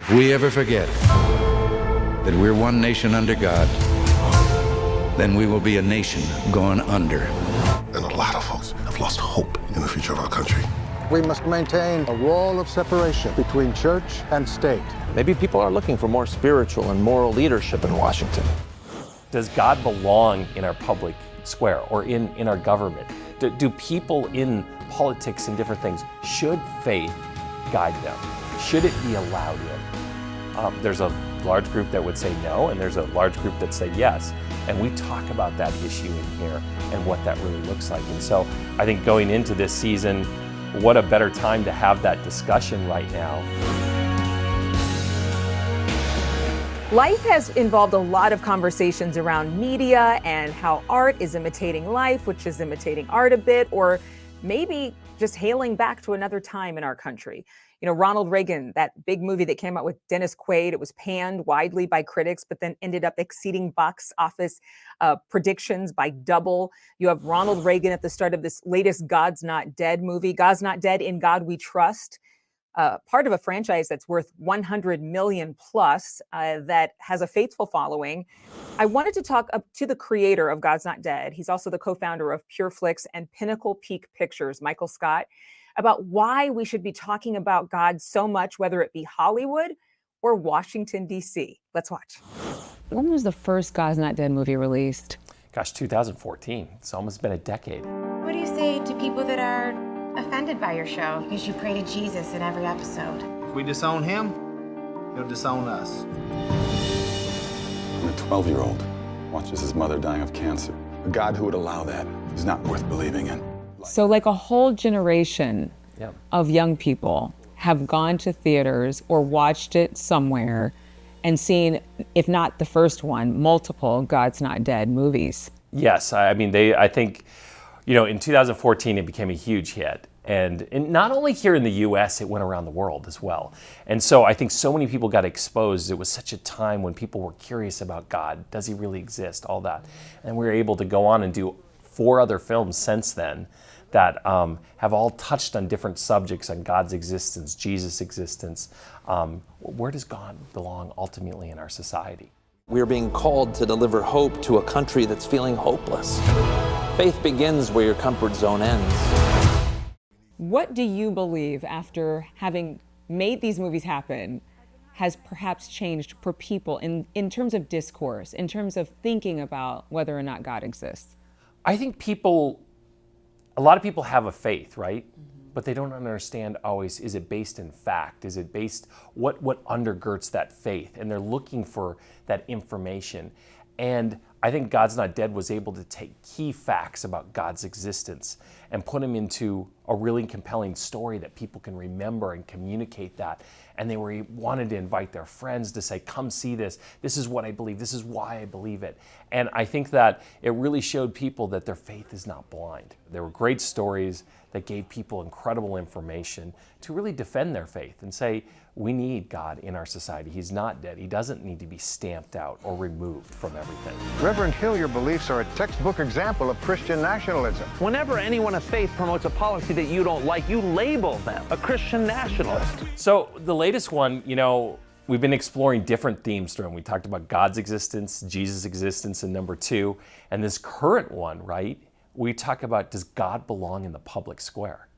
If we ever forget that we're one nation under God, then we will be a nation gone under. And a lot of folks have lost hope in the future of our country. We must maintain a wall of separation between church and state. Maybe people are looking for more spiritual and moral leadership in Washington. Does God belong in our public square or in our government? Do people in politics and different things, should faith guide them? Should it be allowed in? There's a large group that would say no, and there's a large group that say yes. And we talk about that issue in here and what that really looks like. And so I think going into this season, what a better time to have that discussion right now. Life has involved a lot of conversations around media and how art is imitating life, which is imitating art a bit, or maybe just hailing back to another time in our country. You know, Ronald Reagan, that big movie that came out with Dennis Quaid, it was panned widely by critics, but then ended up exceeding box office predictions by double. You have Ronald Reagan at the start of this latest God's Not Dead movie, God's Not Dead, In God We Trust. Part of a franchise that's worth 100 million plus, that has a faithful following. I wanted to talk to the creator of God's Not Dead. He's also the co-founder of PureFlix and Pinnacle Peak Pictures, Michael Scott, about why we should be talking about God so much, whether it be Hollywood or Washington, D.C. Let's watch. When was the first God's Not Dead movie released? Gosh, 2014. It's almost been a decade. What do you say to people that are offended by your show because you pray to Jesus in every episode? If we disown him, he'll disown us. When a 12-year-old watches his mother dying of cancer, a God who would allow that is not worth believing in. So like a whole generation of young people have gone to theaters or watched it somewhere and seen, if not the first one, multiple God's Not Dead movies. Yes, I mean, I think, you know, in 2014, it became a huge hit. And not only here in the US, it went around the world as well. And so I think so many people got exposed. It was such a time when people were curious about God. Does he really exist? All that. And we were able to go on and do 4 other films since then that have all touched on different subjects on God's existence, Jesus' existence. Where does God belong ultimately in our society? We're being called to deliver hope to a country that's feeling hopeless. Faith begins where your comfort zone ends. What do you believe, after having made these movies happen, has perhaps changed for people in terms of discourse, in terms of thinking about whether or not God exists? I think a lot of people have a faith, right? But they don't understand always, is it based in fact? Is it based, what undergirds that faith? And they're looking for that information. And I think God's Not Dead was able to take key facts about God's existence and put them into a really compelling story that people can remember and communicate that. And they wanted to invite their friends to say, come see this. This is what I believe. This is why I believe it. And I think that it really showed people that their faith is not blind. There were great stories that gave people incredible information to really defend their faith and say, we need God in our society. He's not dead. He doesn't need to be stamped out or removed from everything. Reverend Hill, your beliefs are a textbook example of Christian nationalism. Whenever anyone of faith promotes a policy that you don't like, you label them a Christian nationalist. So the latest one, you know, we've been exploring different themes through them. We talked about God's existence, Jesus' existence in number 2. And this current one, right, we talk about, does God belong in the public square?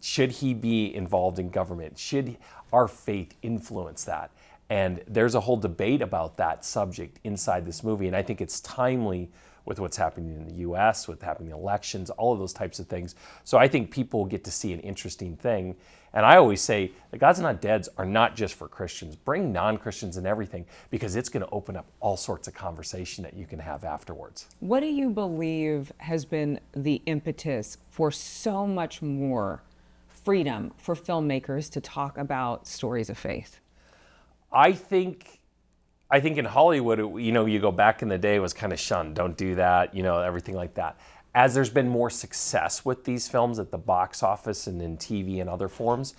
Should he be involved in government? Should our faith influence that? And there's a whole debate about that subject inside this movie. And I think it's timely with what's happening in the US, with happening in elections, all of those types of things. So I think people get to see an interesting thing. And I always say the God's Not Deads are not just for Christians. Bring non-Christians and everything, because it's going to open up all sorts of conversation that you can have afterwards. What do you believe has been the impetus for so much more freedom for filmmakers to talk about stories of faith? I think in Hollywood, you know, you go back in the day, it was kind of shunned. Don't do that, you know, everything like that. As there's been more success with these films at the box office and in TV and other forms,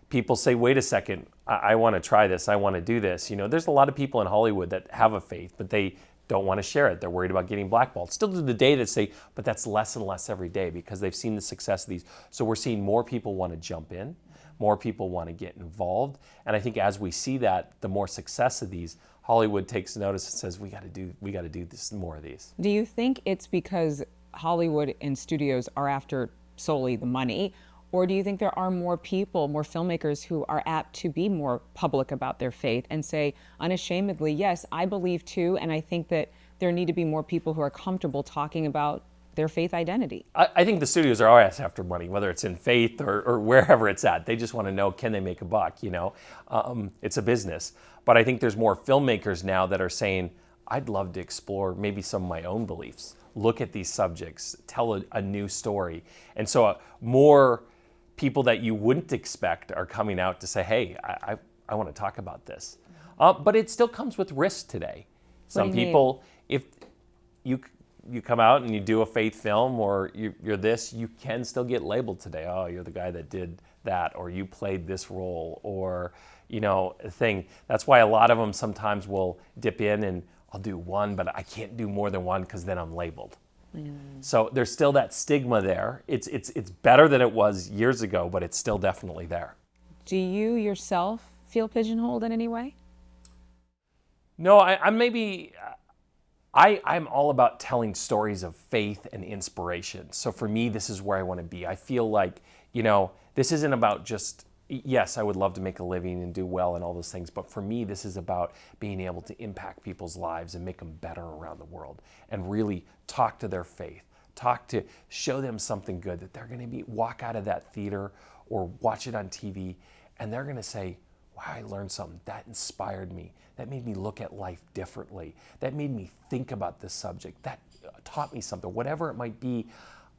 people say, wait a second, I want to try this, I want to do this. You know, there's a lot of people in Hollywood that have a faith, but they don't want to share it. They're worried about getting blackballed. Still to the day that say, but that's less and less every day because they've seen the success of these. So we're seeing more people want to jump in. More people want to get involved. And I think as we see that, the more success of these, Hollywood takes notice and says, we got to do this, more of these. Do you think it's because Hollywood and studios are after solely the money, or do you think there are more people, more filmmakers who are apt to be more public about their faith and say unashamedly, yes, I believe too, and I think that there need to be more people who are comfortable talking about their faith identity? I think the studios are always after money, whether it's in faith or wherever it's at. They just want to know, can they make a buck, you know? It's a business. But I think there's more filmmakers now that are saying, I'd love to explore maybe some of my own beliefs, look at these subjects, tell a new story. And so more people that you wouldn't expect are coming out to say, hey, I want to talk about this. But it still comes with risk today. Some people, if you come out and you do a faith film or you're this, you can still get labeled today. Oh, you're the guy that did that, or you played this role, or, you know, a thing. That's why a lot of them sometimes will dip in and I'll do one, but I can't do more than one because then I'm labeled. So there's still that stigma there. It's better than it was years ago, but it's still definitely there. Do you yourself feel pigeonholed in any way? No, I'm all about telling stories of faith and inspiration. So for me, this is where I want to be. I feel like, you know, this isn't about just, yes, I would love to make a living and do well and all those things, but for me, this is about being able to impact people's lives and make them better around the world and really talk to their faith, show them something good that they're going to walk out of that theater or watch it on TV and they're going to say, wow, I learned something. That inspired me. That made me look at life differently. That made me think about this subject. That taught me something. Whatever it might be,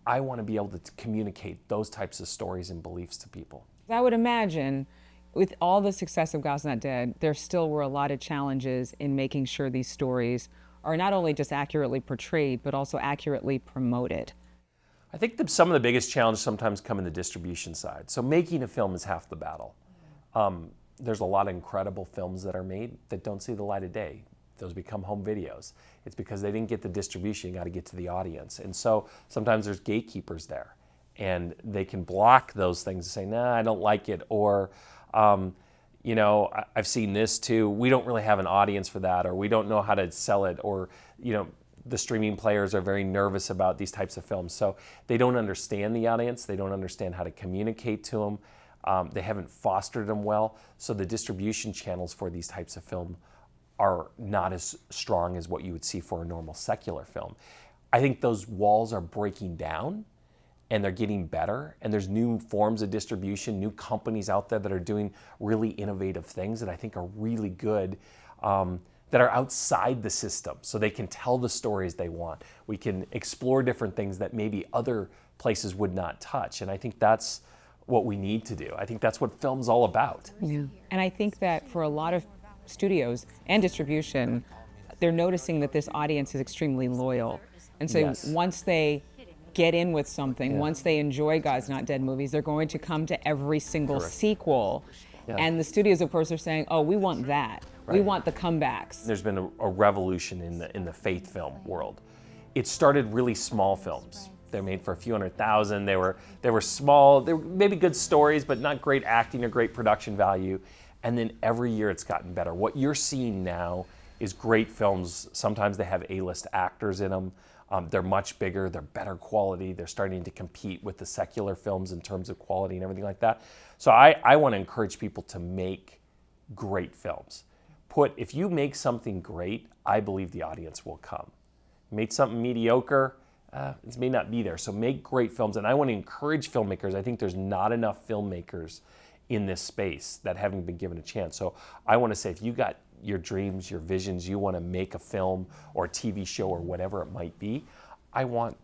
I want to be able to communicate those types of stories and beliefs to people. I would imagine with all the success of God's Not Dead, there still were a lot of challenges in making sure these stories are not only just accurately portrayed, but also accurately promoted. I think some of the biggest challenges sometimes come in the distribution side. So making a film is half the battle. There's a lot of incredible films that are made that don't see the light of day. Those become home videos. It's because they didn't get the distribution. You got to get to the audience. And so sometimes there's gatekeepers there. And they can block those things and say, nah, I don't like it. Or, you know, I've seen this too. We don't really have an audience for that, or we don't know how to sell it. Or, you know, the streaming players are very nervous about these types of films. So they don't understand the audience. They don't understand how to communicate to them. They haven't fostered them well. So the distribution channels for these types of film are not as strong as what you would see for a normal secular film. I think those walls are breaking down and they're getting better, and there's new forms of distribution, new companies out there that are doing really innovative things that I think are really good, that are outside the system, so they can tell the stories they want. We can explore different things that maybe other places would not touch, and I think that's what we need to do. I think that's what film's all about. Yeah. And I think that for a lot of studios and distribution, they're noticing that this audience is extremely loyal. And so once they get in with something, once they enjoy God's Not Dead movies, they're going to come to every single sequel. And the studios, of course, are saying, oh, we want that. We want the comebacks. There's been a revolution in the faith film world. It started really small films. They're made for a few $100,000. They were small. They were maybe good stories, but not great acting or great production value. And then every year it's gotten better. What you're seeing now is great films. Sometimes they have A-list actors in them. They're much bigger. They're better quality. They're starting to compete with the secular films in terms of quality and everything like that. So I want to encourage people to make great films. If you make something great, I believe the audience will come. Make something mediocre, it may not be there. So make great films. And I want to encourage filmmakers. I think there's not enough filmmakers in this space that haven't been given a chance. So I want to say, if you got your dreams, your visions, you want to make a film or a TV show or whatever it might be, I want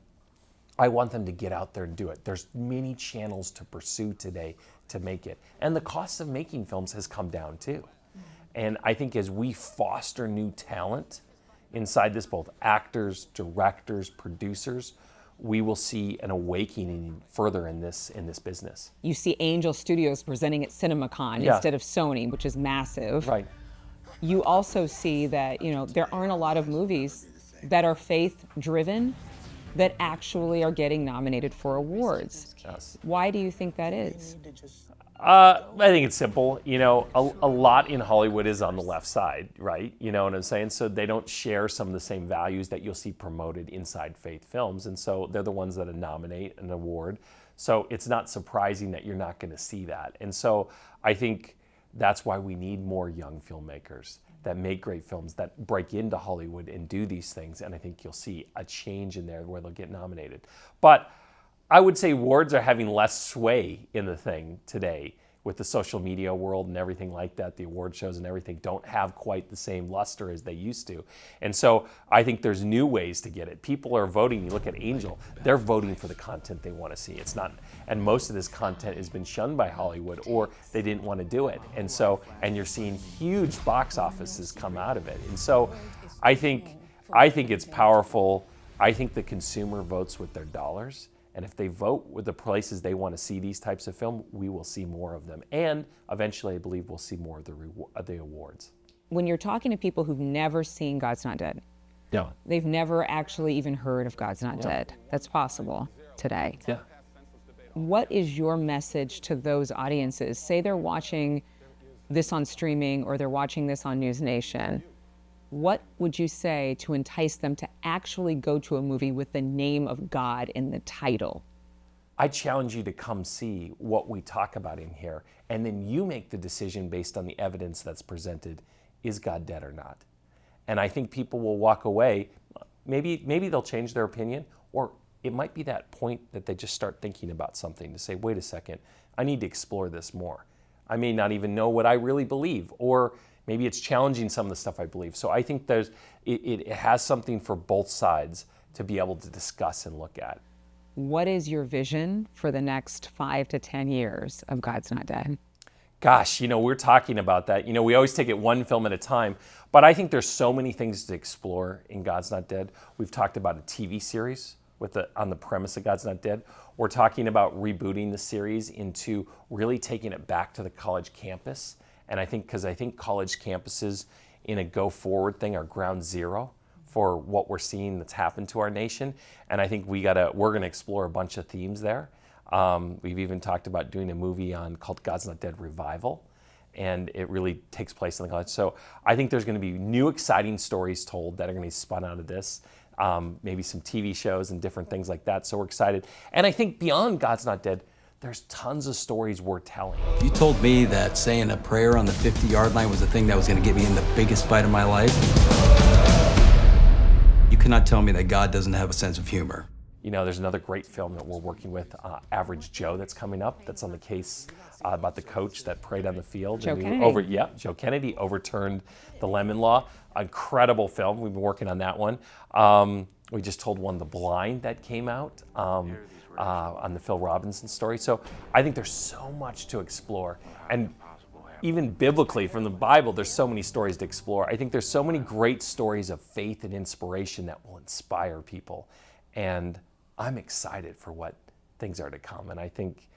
them to get out there and do it. There's many channels to pursue today to make it. And the cost of making films has come down too. And I think as we foster new talent inside this, both actors, directors, producers, we will see an awakening further in this business. You see Angel Studios presenting at CinemaCon instead of Sony, which is massive. Right. You also see that, you know, there aren't a lot of movies that are faith-driven that actually are getting nominated for awards. Yes. Why do you think that is? I think it's simple. You know, a lot in Hollywood is on the left side, right? You know what I'm saying? So they don't share some of the same values that you'll see promoted inside faith films. And so they're the ones that nominate an award. So it's not surprising that you're not going to see that. And so I think that's why we need more young filmmakers that make great films, that break into Hollywood and do these things. And I think you'll see a change in there where they'll get nominated. But I would say awards are having less sway in the thing today with the social media world and everything like that. The award shows and everything don't have quite the same luster as they used to. And so I think there's new ways to get it. People are voting. You look at Angel, they're voting for the content they want to see. It's not, and most of this content has been shunned by Hollywood or they didn't want to do it. And so, and you're seeing huge box offices come out of it. And so I think it's powerful. I think the consumer votes with their dollars. And if they vote with the places they want to see these types of film, we will see more of them. And eventually, I believe we'll see more of the awards. When you're talking to people who've never seen God's Not Dead, yeah, they've never actually even heard of God's Not Dead. That's possible today. Yeah. What is your message to those audiences? Say they're watching this on streaming or they're watching this on NewsNation. What would you say to entice them to actually go to a movie with the name of God in the title? I challenge you to come see what we talk about in here, and then you make the decision based on the evidence that's presented. Is God dead or not? And I think people will walk away, maybe they'll change their opinion, or it might be that point that they just start thinking about something to say, wait a second, I need to explore this more. I may not even know what I really believe, or maybe it's challenging some of the stuff I believe. So I think it has something for both sides to be able to discuss and look at. What is your vision for the next 5 to 10 years of God's Not Dead? Gosh, you know, we're talking about that. You know, we always take it one film at a time, but I think there's so many things to explore in God's Not Dead. We've talked about a TV series on the premise of God's Not Dead. We're talking about rebooting the series into really taking it back to the college campus. And I think college campuses in a go forward thing are ground zero for what we're seeing that's happened to our nation. And I think we're gonna explore a bunch of themes there. We've even talked about doing a movie called God's Not Dead Revival. And it really takes place in the college. So I think there's gonna be new exciting stories told that are gonna be spun out of this. Maybe some TV shows and different things like that. So we're excited. And I think beyond God's Not Dead, there's tons of stories we're telling. If you told me that saying a prayer on the 50-yard line was the thing that was going to get me in the biggest fight of my life, you cannot tell me that God doesn't have a sense of humor. You know, there's another great film that we're working with, Average Joe, that's coming up. That's on the case about the coach that prayed on the field. Joe Kennedy. Joe Kennedy overturned the Lemon Law. Incredible film. We've been working on that one. We just told one, The Blind, that came out. On the Phil Robinson story. So I think there's so much to explore. And even biblically from the Bible, there's so many stories to explore. I think there's so many great stories of faith and inspiration that will inspire people. And I'm excited for what things are to come. And I think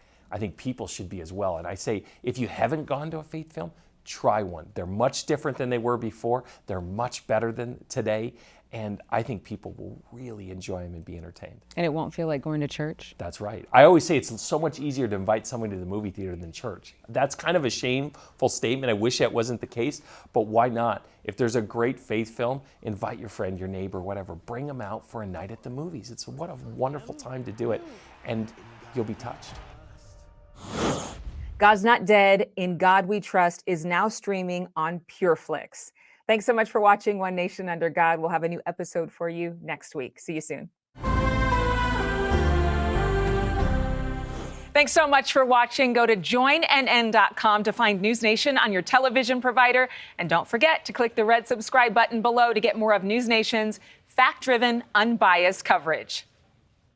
people should be as well. And I say, if you haven't gone to a faith film, try one. They're much different than they were before. They're much better than today. And I think people will really enjoy them and be entertained. And it won't feel like going to church? That's right. I always say it's so much easier to invite someone to the movie theater than church. That's kind of a shameful statement. I wish that wasn't the case, but why not? If there's a great faith film, invite your friend, your neighbor, whatever. Bring them out for a night at the movies. What a wonderful time to do it, and you'll be touched. God's Not Dead, In God We Trust is now streaming on PureFlix. Thanks so much for watching One Nation Under God. We'll have a new episode for you next week. See you soon. Thanks so much for watching. Go to joinnn.com to find NewsNation on your television provider. And don't forget to click the red subscribe button below to get more of NewsNation's fact-driven, unbiased coverage.